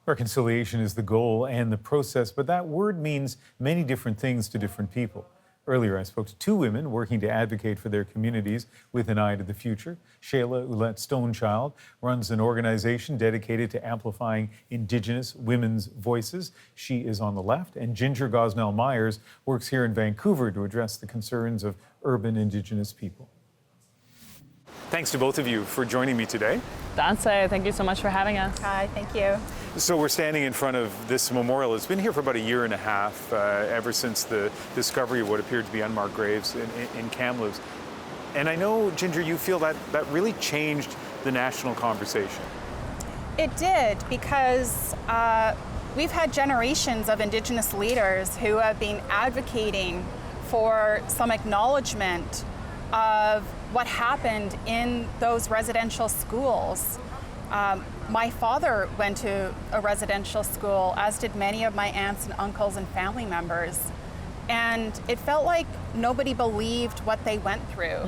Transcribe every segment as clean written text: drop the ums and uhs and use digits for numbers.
Reconciliation is the goal and the process, but that word means many different things to different people. Earlier, I spoke to two women working to advocate for their communities with an eye to the future. Shayla Oulette Stonechild runs an organization dedicated to amplifying Indigenous women's voices. She is on the left. And Ginger Gosnell-Myers works here in Vancouver to address the concerns of urban Indigenous people. Thanks to both of you for joining me today. Dance, thank you so much for having us. Hi, thank you. So we're standing in front of this memorial. It's been here for about a year and a half, ever since the discovery of what appeared to be unmarked graves in Kamloops. And I know, Ginger, you feel that really changed the national conversation. It did, because we've had generations of Indigenous leaders who have been advocating for some acknowledgement of what happened in those residential schools. My father went to a residential school, as did many of my aunts and uncles and family members. And it felt like nobody believed what they went through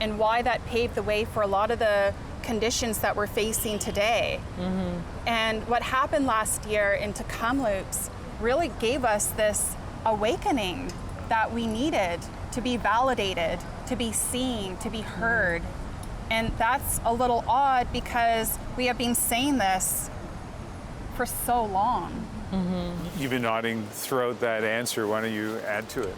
and why that paved the way for a lot of the conditions that we're facing today. And what happened last year into Kamloops really gave us this awakening that we needed to be validated, to be seen, to be heard. And that's a little odd because we have been saying this for so long. You've been nodding throughout that answer. Why don't you add to it?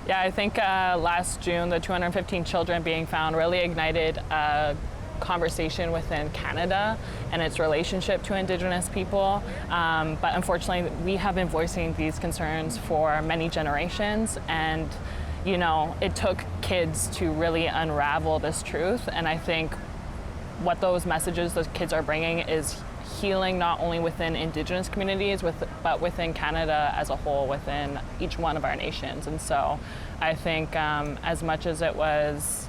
Yeah, I think last June, the 215 children being found really ignited a conversation within Canada and its relationship to Indigenous people. But unfortunately, we have been voicing these concerns for many generations, and you know, it took kids to really unravel this truth. And I think what those messages those kids are bringing is healing not only within Indigenous communities, but within Canada as a whole, within each one of our nations. And so I think as much as it was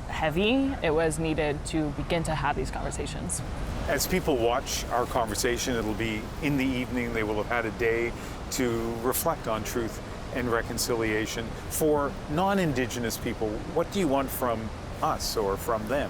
heavy, it was needed to begin to have these conversations. As people watch our conversation, it'll be in the evening. They will have had a day to reflect on truth and reconciliation. For non-Indigenous people, what do you want from us or from them?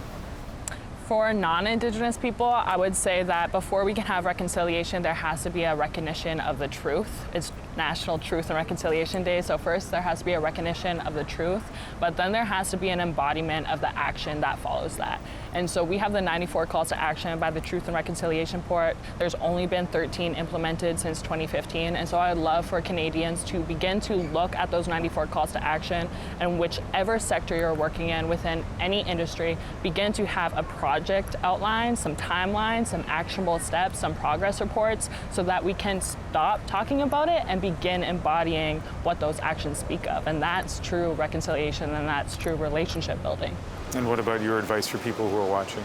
For non-Indigenous people, I would say that before we can have reconciliation, there has to be a recognition of the truth. It's National Truth and Reconciliation Day, so first there has to be a recognition of the truth, but then there has to be an embodiment of the action that follows that. And so we have the 94 calls to action by the Truth and Reconciliation Report. There's only been 13 implemented since 2015, and so I'd love for Canadians to begin to look at those 94 calls to action, and whichever sector you're working in within any industry, begin to have a project outline, some timelines, some actionable steps, some progress reports, so that we can stop talking about it and begin embodying what those actions speak of. And that's true reconciliation, and that's true relationship building. And what about your advice for people who are watching?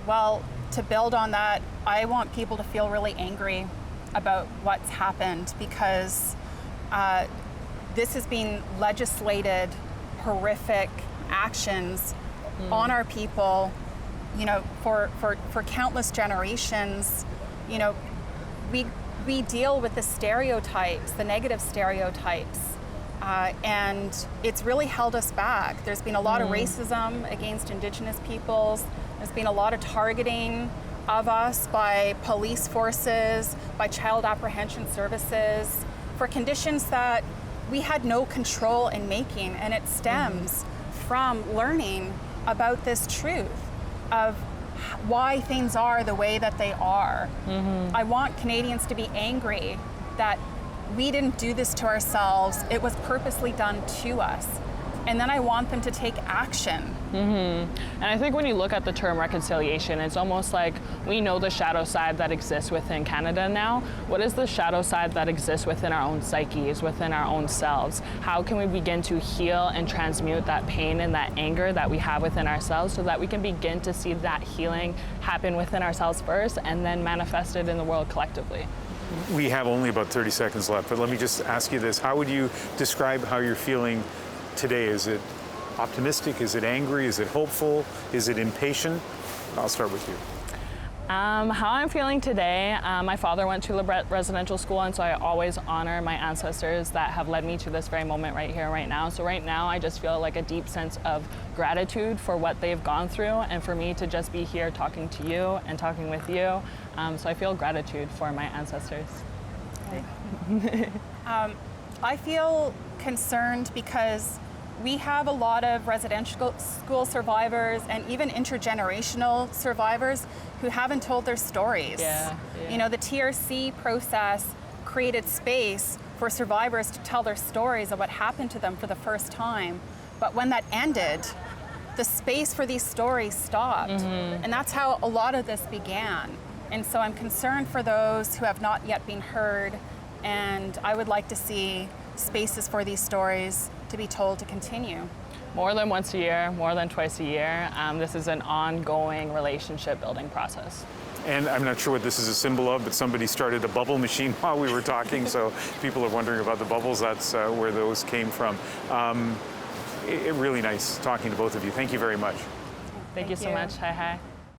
Well, to build on that, I want people to feel really angry about what's happened, because this has been legislated, horrific actions on our people, you know, for countless generations. You know, we deal with the stereotypes, the negative stereotypes, and it's really held us back. There's been a lot of racism against Indigenous peoples. There's been a lot of targeting of us by police forces, by child apprehension services, for conditions that we had no control in making, and it stems from learning about this truth of why things are the way that they are. I want Canadians to be angry that we didn't do this to ourselves. It was purposely done to us. And then I want them to take action. And I think when you look at the term reconciliation, it's almost like we know the shadow side that exists within Canada now. What is the shadow side that exists within our own psyches, within our own selves? How can we begin to heal and transmute that pain and that anger that we have within ourselves, so that we can begin to see that healing happen within ourselves first and then manifested in the world collectively? We have only about 30 seconds left, but let me just ask you this. How would you describe how you're feeling today? Is it optimistic? Is it angry? Is it hopeful? Is it impatient? I'll start with you. How I'm feeling today, my father went to Oulette residential school, and so I always honor my ancestors that have led me to this very moment right here, right now. So right now, I just feel like a deep sense of gratitude for what they've gone through, and for me to just be here talking to you and talking with you. So I feel gratitude for my ancestors. I feel concerned because we have a lot of residential school survivors and even intergenerational survivors who haven't told their stories. Yeah. You know, the TRC process created space for survivors to tell their stories of what happened to them for the first time. But when that ended, the space for these stories stopped. And that's how a lot of this began. And so I'm concerned for those who have not yet been heard, and I would like to see spaces for these stories to be told to continue. More than once a year, more than twice a year. This is an ongoing relationship building process. And I'm not sure what this is a symbol of, but somebody started a bubble machine while we were talking, so people are wondering about the bubbles. That's where those came from. Really nice talking to both of you. Thank you very much. Thank you so much. Hi, hi.